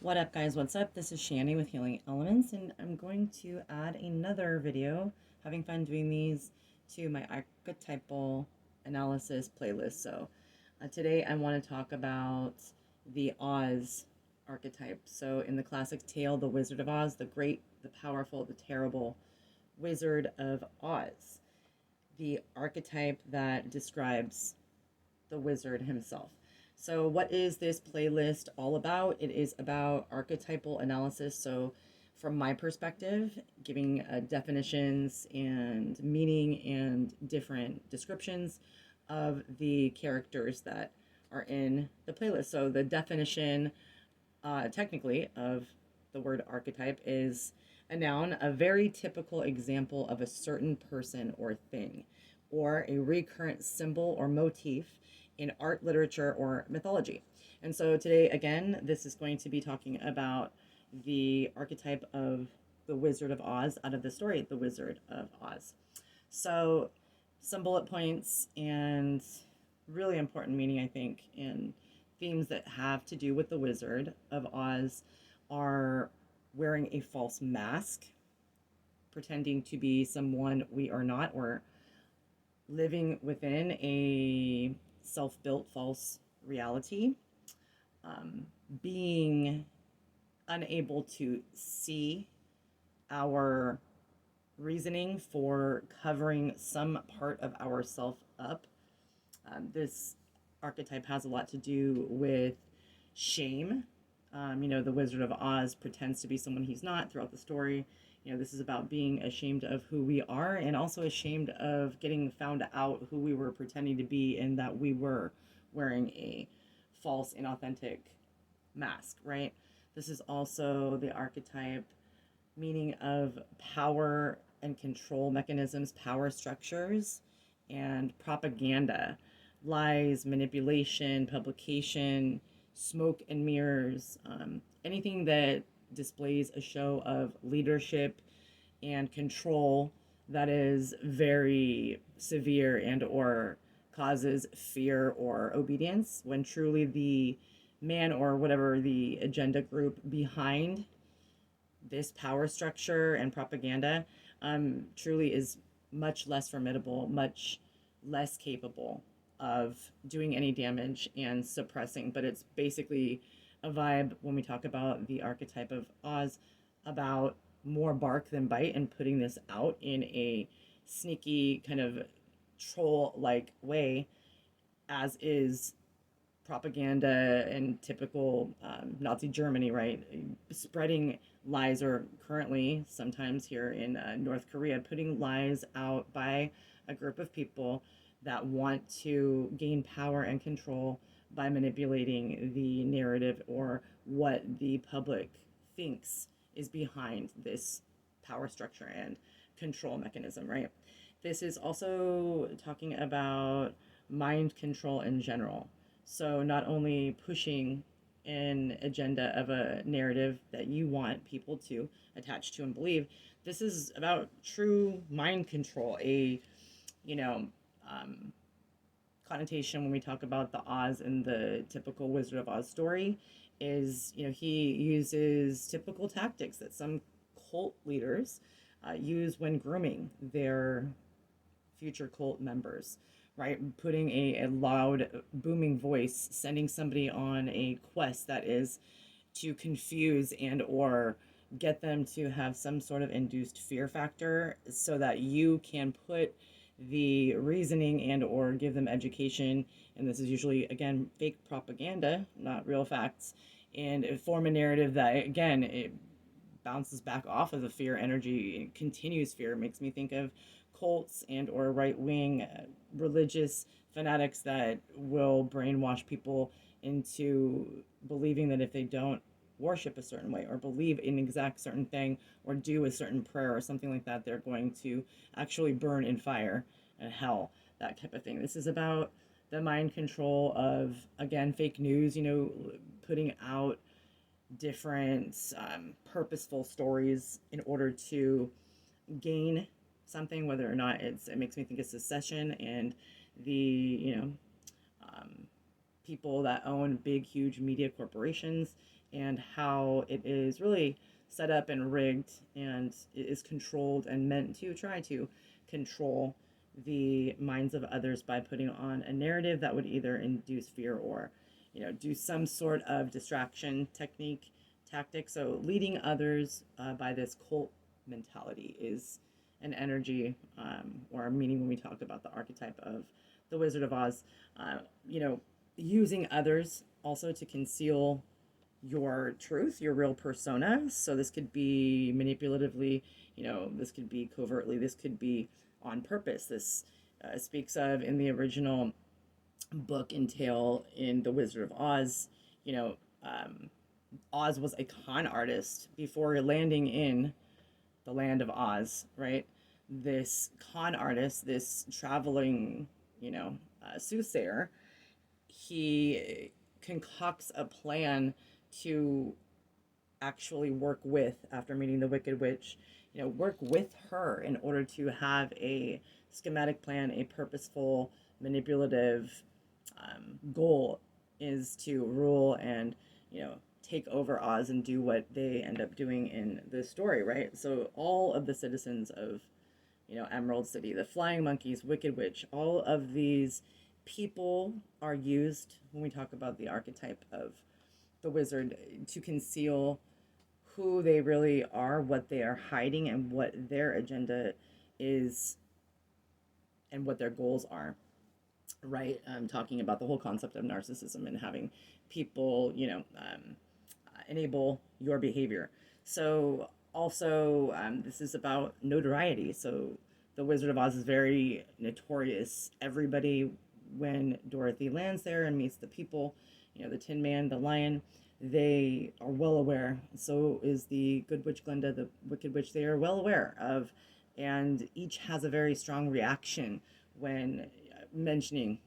What up, guys? What's up? This is Shani with Healing Elements, and I'm going to add another video, having fun doing these, to my archetypal analysis playlist. Today I want to talk about the Oz archetype. So, in the classic tale, The Wizard of Oz, the great, the powerful, the terrible Wizard of Oz, the archetype that describes the wizard himself. So, what is this playlist all about? It is about archetypal analysis. So, from my perspective, giving definitions and meaning and different descriptions of the characters that are in the playlist. So, the definition, technically, of the word archetype is a noun, a very typical example of a certain person or thing, or a recurrent symbol or motif in art, literature, or mythology. And so today, again, this is going to be talking about the archetype of the Wizard of Oz out of the story, The Wizard of Oz. So, some bullet points and really important meaning, I think, in themes that have to do with the Wizard of Oz are wearing a false mask, pretending to be someone we are not, or living within a self built false reality, being unable to see our reasoning for covering some part of ourself up. This archetype has a lot to do with shame. The Wizard of Oz pretends to be someone he's not throughout the story. This is about being ashamed of who we are and also ashamed of getting found out who we were pretending to be and that we were wearing a false, inauthentic mask, right? This is also the archetype meaning of power and control mechanisms, power structures, and propaganda, lies, manipulation, publication, smoke and mirrors, anything that displays a show of leadership and control that is very severe and or causes fear or obedience, when truly the man or whatever the agenda group behind this power structure and propaganda truly is much less formidable, much less capable of doing any damage and suppressing. But it's basically a vibe when we talk about the archetype of Oz about more bark than bite and putting this out in a sneaky kind of troll like way, as is propaganda and typical Nazi Germany, right? Spreading lies, or currently sometimes here in North Korea, putting lies out by a group of people that want to gain power and control by manipulating the narrative or what the public thinks is behind this power structure and control mechanism, right? This is also talking about mind control in general. So, not only pushing an agenda of a narrative that you want people to attach to and believe, this is about true mind control, a, you know, um, connotation when we talk about the Oz and the typical Wizard of Oz story is, he uses typical tactics that some cult leaders use when grooming their future cult members, right? Putting a loud, booming voice, sending somebody on a quest that is to confuse and or get them to have some sort of induced fear factor so that you can put the reasoning and or give them education, and this is usually, again, fake propaganda, not real facts, and form a narrative that, again, it bounces back off of the fear energy, continues fear. It makes me think of cults and or right-wing religious fanatics that will brainwash people into believing that if they don't worship a certain way or believe in exact certain thing or do a certain prayer or something like that, they're going to actually burn in fire and hell, that type of thing. This is about the mind control of, again, fake news, putting out different purposeful stories in order to gain something, whether or not it makes me think it's secession and the um, people that own big huge media corporations and how it is really set up and rigged and it is controlled and meant to try to control the minds of others by putting on a narrative that would either induce fear or, do some sort of distraction tactic. So leading others by this cult mentality is an energy, or a meaning when we talk about the archetype of the Wizard of Oz. Uh, you know, Using others also to conceal your truth, your real persona. So this could be manipulatively, this could be covertly, this could be on purpose. This speaks of in the original book and tale in The Wizard of Oz, you know, Oz was a con artist before landing in the land of Oz, right? This con artist, this traveling, soothsayer, he concocts a plan to actually work with, after meeting the Wicked Witch, work with her in order to have a schematic plan, a purposeful, manipulative goal is to rule and, take over Oz and do what they end up doing in the story, right? So all of the citizens of, Emerald City, the Flying Monkeys, Wicked Witch, all of these people are used when we talk about the archetype of the wizard to conceal who they really are, what they are hiding, and what their agenda is, and what their goals are. Right? Talking about the whole concept of narcissism and having people, enable your behavior. So, also, this is about notoriety. So, the Wizard of Oz is very notorious. Everybody, when Dorothy lands there and meets the people, the Tin Man, the Lion, they are well aware. So is the Good Witch Glinda, the Wicked Witch. They are well aware of, and each has a very strong reaction when mentioning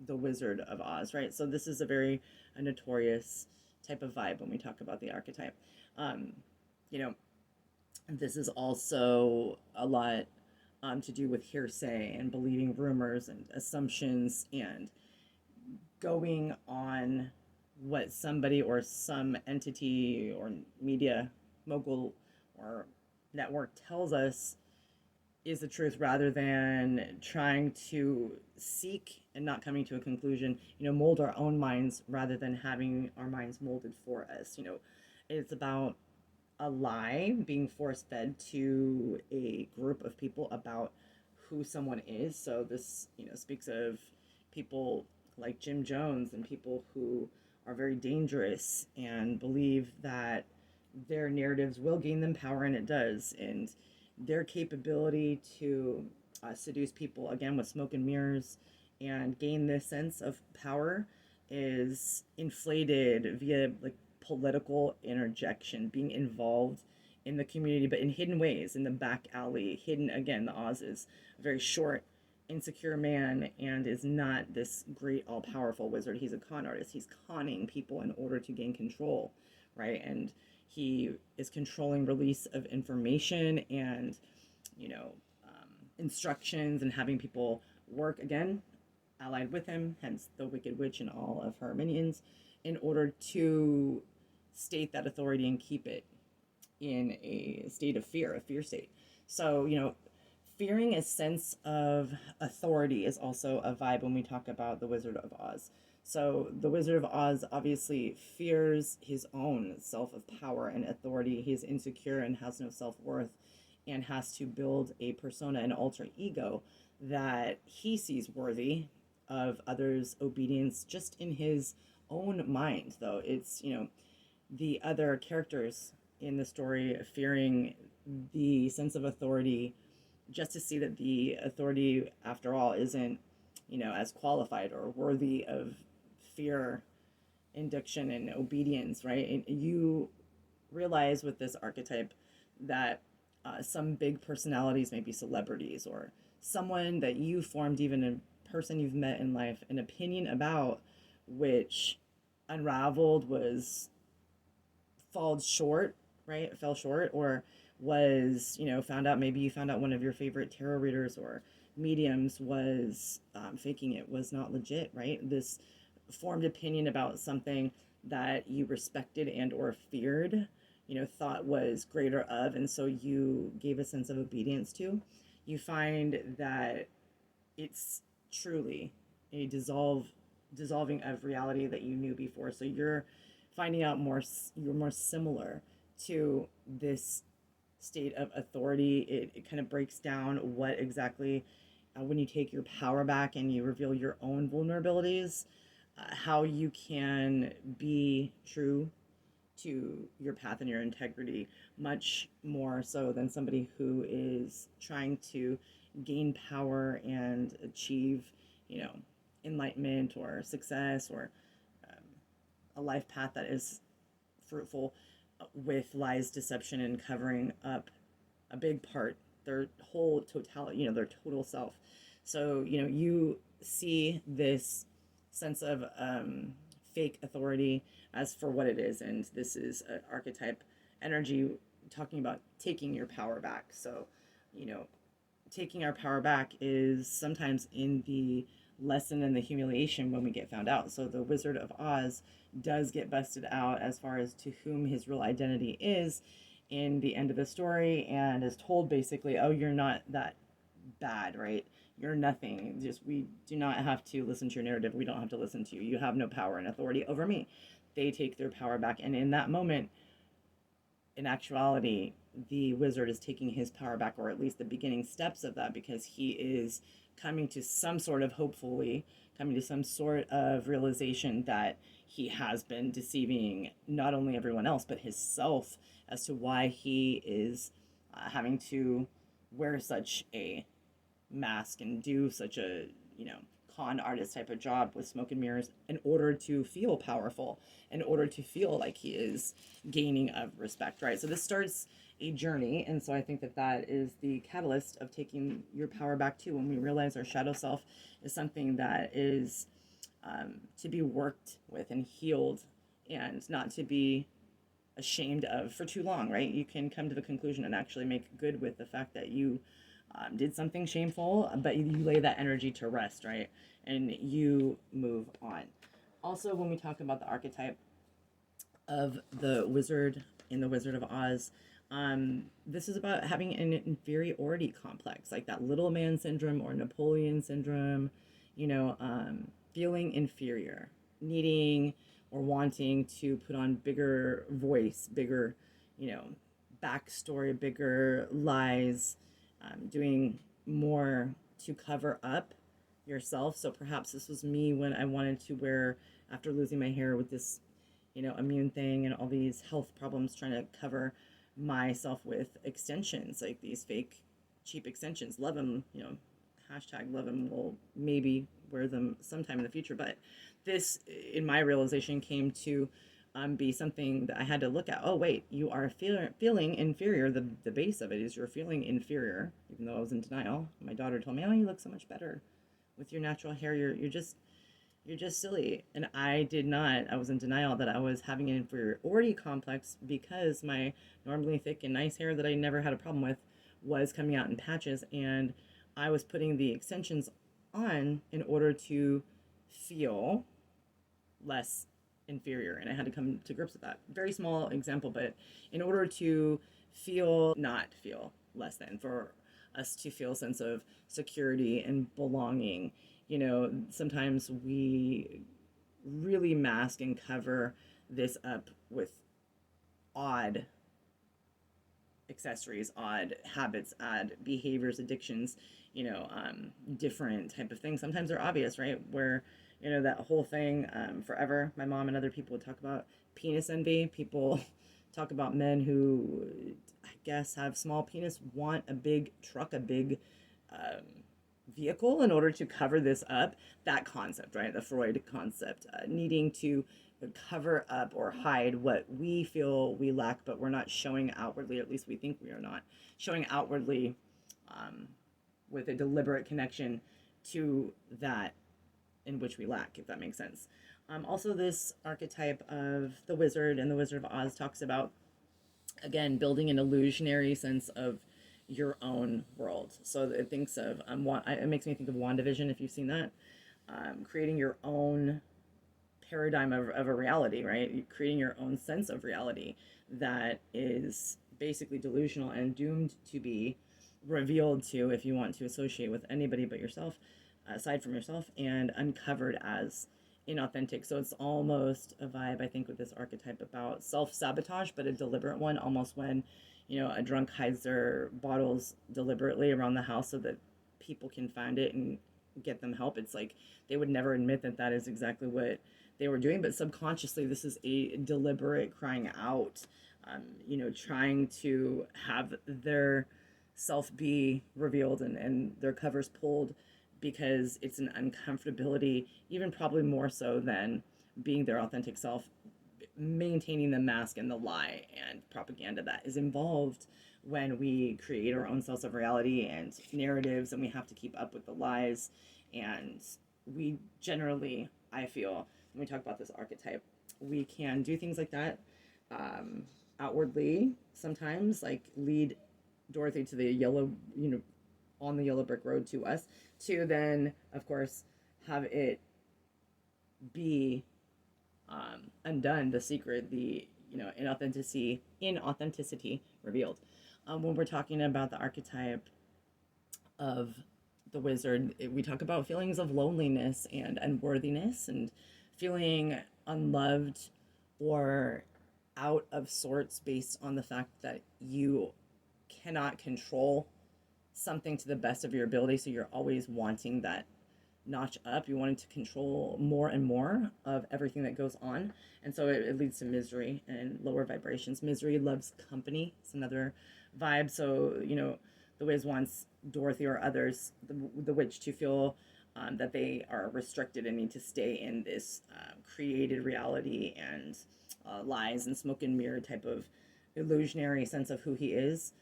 the Wizard of Oz, right? So this is a notorious type of vibe when we talk about the archetype. Um, you know, this is also a lot to do with hearsay and believing rumors and assumptions and going on what somebody or some entity or media mogul or network tells us is the truth, rather than trying to seek and not coming to a conclusion, mold our own minds rather than having our minds molded for us. It's about a lie being force fed to a group of people about who someone is. So this, speaks of people like Jim Jones and people who are very dangerous and believe that their narratives will gain them power, and it does. And their capability to seduce people, again, with smoke and mirrors and gain this sense of power is inflated via like political interjection, being involved in the community, but in hidden ways, in the back alley, hidden. Again, the Oz is a very short, insecure man and is not this great, all powerful wizard. He's a con artist. He's conning people in order to gain control, right? And he is controlling release of information and, instructions, and having people work, again, allied with him, hence the Wicked Witch and all of her minions, in order to state that authority and keep it in a state of fear, a fear state. So, fearing a sense of authority is also a vibe when we talk about the Wizard of Oz. So the Wizard of Oz obviously fears his own self of power and authority. He is insecure and has no self-worth and has to build a persona, an alter ego that he sees worthy of others' obedience just in his own mind. Though it's, the other characters in the story fearing the sense of authority just to see that the authority, after all, isn't, as qualified or worthy of fear, induction, and obedience, right? And you realize with this archetype that some big personalities, maybe celebrities or someone that you formed, even a person you've met in life, an opinion about, which unraveled, was fell short, right? Fell short, or was, found out, maybe you found out one of your favorite tarot readers or mediums was faking it, was not legit, right? This formed opinion about something that you respected and or feared, thought was greater of, and so you gave a sense of obedience to, you find that it's truly a dissolving of reality that you knew before. So you're finding out you're more similar to this state of authority. It kind of breaks down what exactly, when you take your power back and you reveal your own vulnerabilities, how you can be true to your path and your integrity, much more so than somebody who is trying to gain power and achieve, you know, enlightenment or success, or um, a life path that is fruitful, with lies, deception, and covering up a big part, their whole totality, their total self. So, you see this sense of fake authority as for what it is. And this is an archetype energy talking about taking your power back. So, you know, taking our power back is sometimes in the lesson and the humiliation when we get found out. So the Wizard of Oz does get busted out as far as to whom his real identity is in the end of the story, and is told basically, oh, you're not that bad, right? You're nothing. Just, we do not have to listen to your narrative. We don't have to listen to you. You have no power and authority over me. They take their power back. And in that moment, in actuality, the wizard is taking his power back, or at least the beginning steps of that, because he is coming to some sort of, hopefully, coming to some sort of realization that he has been deceiving not only everyone else, but himself, as to why he is having to wear such a mask and do such a, con artist type of job with smoke and mirrors in order to feel powerful, in order to feel like he is gaining of respect, right? So this starts a journey, and so I think that that is the catalyst of taking your power back too, when we realize our shadow self is something that is to be worked with and healed, and not to be ashamed of for too long, right? You can come to the conclusion and actually make good with the fact that you did something shameful, but you lay that energy to rest, right? And you move on. Also, when we talk about the archetype of the wizard in the Wizard of Oz, this is about having an inferiority complex, like that little man syndrome or Napoleon syndrome, feeling inferior, needing or wanting to put on bigger voice, bigger, backstory, bigger lies, doing more to cover up yourself. So perhaps this was me when I wanted to wear, after losing my hair with this, immune thing and all these health problems, trying to cover myself with extensions, like these fake cheap extensions. Love them, hashtag love them. We'll maybe wear them sometime in the future. But this, in my realization, came to be something that I had to look at. Oh, wait, you are feeling inferior. The base of it is you're feeling inferior, even though I was in denial. My daughter told me, oh, you look so much better with your natural hair. You're just silly. And I did not. I was in denial that I was having an inferiority complex, because my normally thick and nice hair that I never had a problem with was coming out in patches, and I was putting the extensions on in order to feel less inferior, and I had to come to grips with that. Very small example, but in order to not feel less than, for us to feel a sense of security and belonging, sometimes we really mask and cover this up with odd accessories, odd habits, odd behaviors, addictions, different type of things. Sometimes they're obvious, right? Where, that whole thing, forever, my mom and other people would talk about penis envy. People talk about men who, I guess, have small penis, want a big truck, a big vehicle in order to cover this up. That concept, right? The Freud concept, needing to cover up or hide what we feel we lack, but we're not showing outwardly, or at least we think we are not showing outwardly, with a deliberate connection to that in which we lack, if that makes sense. Also, this archetype of the wizard and the Wizard of Oz talks about, again, building an illusionary sense of your own world. So it thinks of, it makes me think of WandaVision, if you've seen that. Creating your own paradigm of a reality, right? You're creating your own sense of reality that is basically delusional and doomed to be revealed to, if you want to associate with anybody but yourself, aside from yourself, and uncovered as inauthentic. So it's almost a vibe, I think, with this archetype about self-sabotage, but a deliberate one, almost when, a drunk hides their bottles deliberately around the house so that people can find it and get them help. It's like they would never admit that that is exactly what they were doing, but subconsciously this is a deliberate crying out, trying to have their self be revealed, and their covers pulled, because it's an uncomfortability, even probably more so than being their authentic self, maintaining the mask and the lie and propaganda that is involved when we create our own sense of reality and narratives, and we have to keep up with the lies. And we generally, I feel, when we talk about this archetype, we can do things like that, outwardly sometimes, like lead Dorothy to the yellow, on the yellow brick road to us, to then, of course, have it be undone, the secret, the inauthenticity revealed. When we're talking about the archetype of the wizard, we talk about feelings of loneliness and unworthiness, and feeling unloved or out of sorts based on the fact that you cannot control something to the best of your ability. So you're always wanting that notch up. You're wanting to control more and more of everything that goes on. And so it leads to misery and lower vibrations. Misery loves company. It's another vibe. So, the Wiz wants Dorothy or others, the witch, to feel that they are restricted and need to stay in this created reality and lies and smoke and mirror type of illusionary sense of who he is,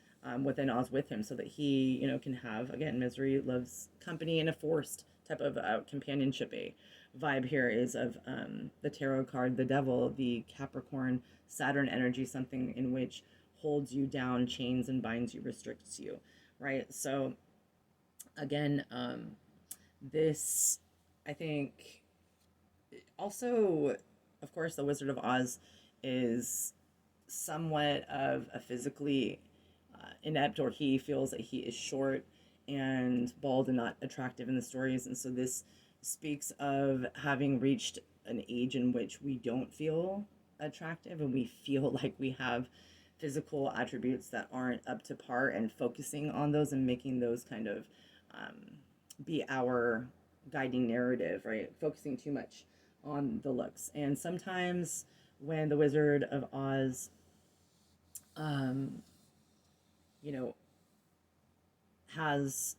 within Oz with him, so that he, can have, again, misery loves company, and a forced type of companionship. A vibe here is of the tarot card, the devil, the Capricorn, Saturn energy, something in which holds you down, chains and binds you, restricts you, right? So again, this, I think, also, of course, the Wizard of Oz is somewhat of a physically inept, or he feels that he is short and bald and not attractive in the stories. And so this speaks of having reached an age in which we don't feel attractive, and we feel like we have physical attributes that aren't up to par, and focusing on those and making those kind of be our guiding narrative, right? Focusing too much on the looks. And sometimes when the Wizard of Oz, has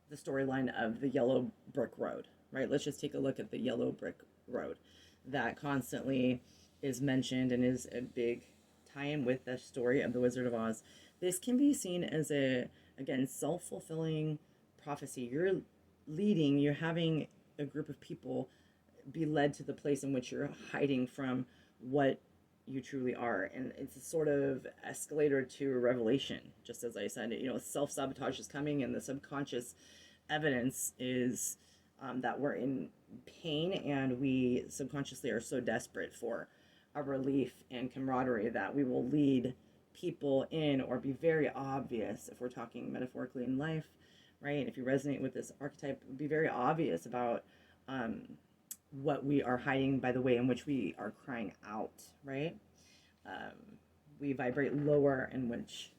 the storyline of the yellow brick road, right? Let's just take a look at the yellow brick road that constantly is mentioned and is a big tie-in with the story of the Wizard of Oz. This can be seen as a, again, self-fulfilling prophecy. You're having a group of people be led to the place in which you're hiding from what you truly are. And it's a sort of escalator to revelation, just as I said. Self-sabotage is coming, and the subconscious evidence is that we're in pain, and we subconsciously are so desperate for a relief and camaraderie that we will lead people in, or be very obvious, if we're talking metaphorically in life, right? If you resonate with this archetype, be very obvious about what we are hiding by the way in which we are crying out, right? We vibrate lower, in which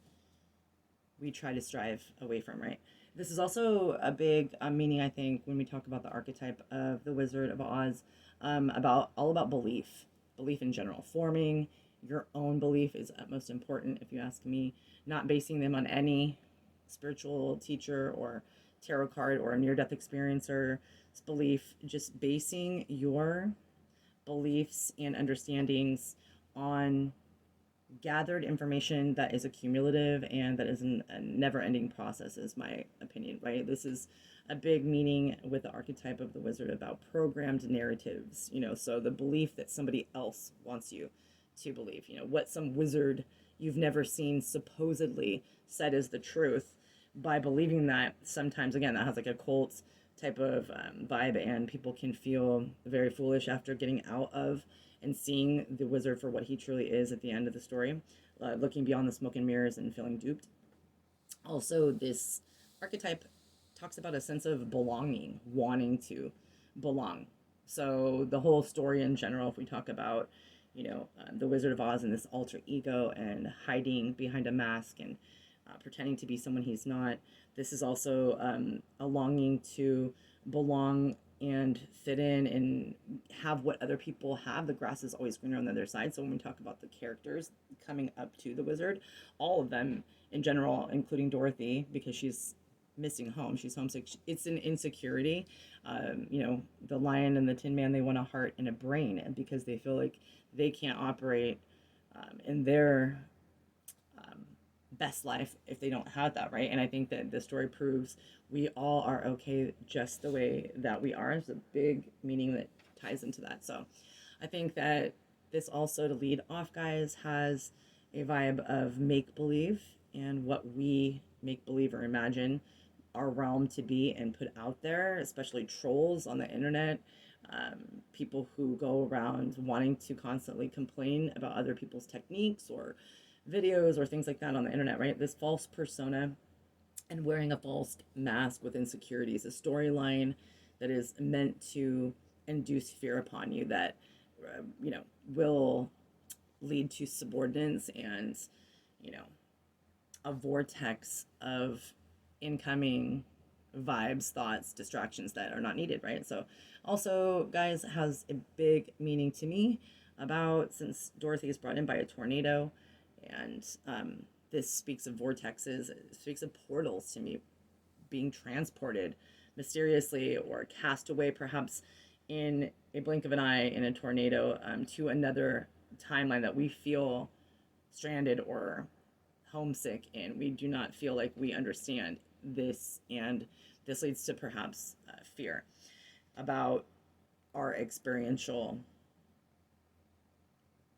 we try to strive away from, right? This is also a big meaning, I think, when we talk about the archetype of the Wizard of Oz, about belief in general. Forming your own belief is utmost important, if you ask me, not basing them on any spiritual teacher or tarot card or near-death experiencer's belief, just basing your beliefs and understandings on gathered information that is accumulative and that is a never-ending process, is my opinion, right? This is a big meaning with the archetype of the wizard about programmed narratives, so the belief that somebody else wants you to believe, what some wizard you've never seen supposedly said is the truth. By believing that, sometimes, again, that has like a cult type of vibe, and people can feel very foolish after getting out of and seeing the wizard for what he truly is at the end of the story, looking beyond the smoke and mirrors and feeling duped. Also, this archetype talks about a sense of belonging, wanting to belong. So the whole story in general, if we talk about, the Wizard of Oz and this alter ego and hiding behind a mask and pretending to be someone he's not, this is also a longing to belong and fit in and have what other people have. The grass is always greener on the other side. So when we talk about the characters coming up to the wizard, all of them in general, including Dorothy, because she's missing home, she's homesick, it's an insecurity. The lion and the tin man, they want a heart and a brain, and because they feel like they can't operate in their best life if they don't have that, right? And I think that the story proves we all are okay just the way that we are. There's a big meaning that ties into that. So I think that this also, to lead off, guys, has a vibe of make believe and what we make believe or imagine our realm to be and put out there, especially trolls on the internet, people who go around wanting to constantly complain about other people's techniques or videos or things like that on the internet, right? This false persona and wearing a false mask with insecurities, a storyline that is meant to induce fear upon you that, will lead to subordinates and, a vortex of incoming vibes, thoughts, distractions that are not needed, right? So also, guys, has a big meaning to me about, since Dorothy is brought in by a tornado, and this speaks of vortexes, it speaks of portals to me, being transported mysteriously or cast away perhaps in a blink of an eye in a tornado to another timeline that we feel stranded or homesick in. We do not feel like we understand this, and this leads to perhaps fear about our experiential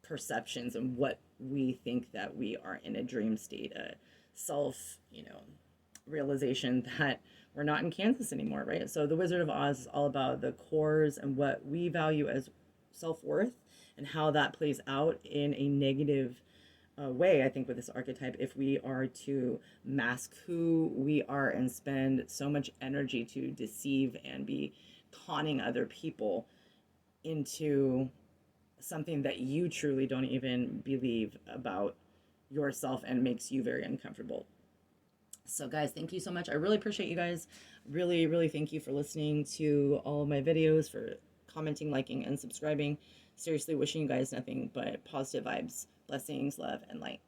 perceptions and what we think that we are in a dream state, a self, realization that we're not in Kansas anymore, right? So the Wizard of Oz is all about the cores and what we value as self-worth and how that plays out in a negative way, I think, with this archetype, if we are to mask who we are and spend so much energy to deceive and be conning other people into something that you truly don't even believe about yourself and makes you very uncomfortable. So guys, thank you so much. I really appreciate you guys. Really, really thank you for listening to all of my videos, for commenting, liking, and subscribing. Seriously, wishing you guys nothing but positive vibes, blessings, love, and light.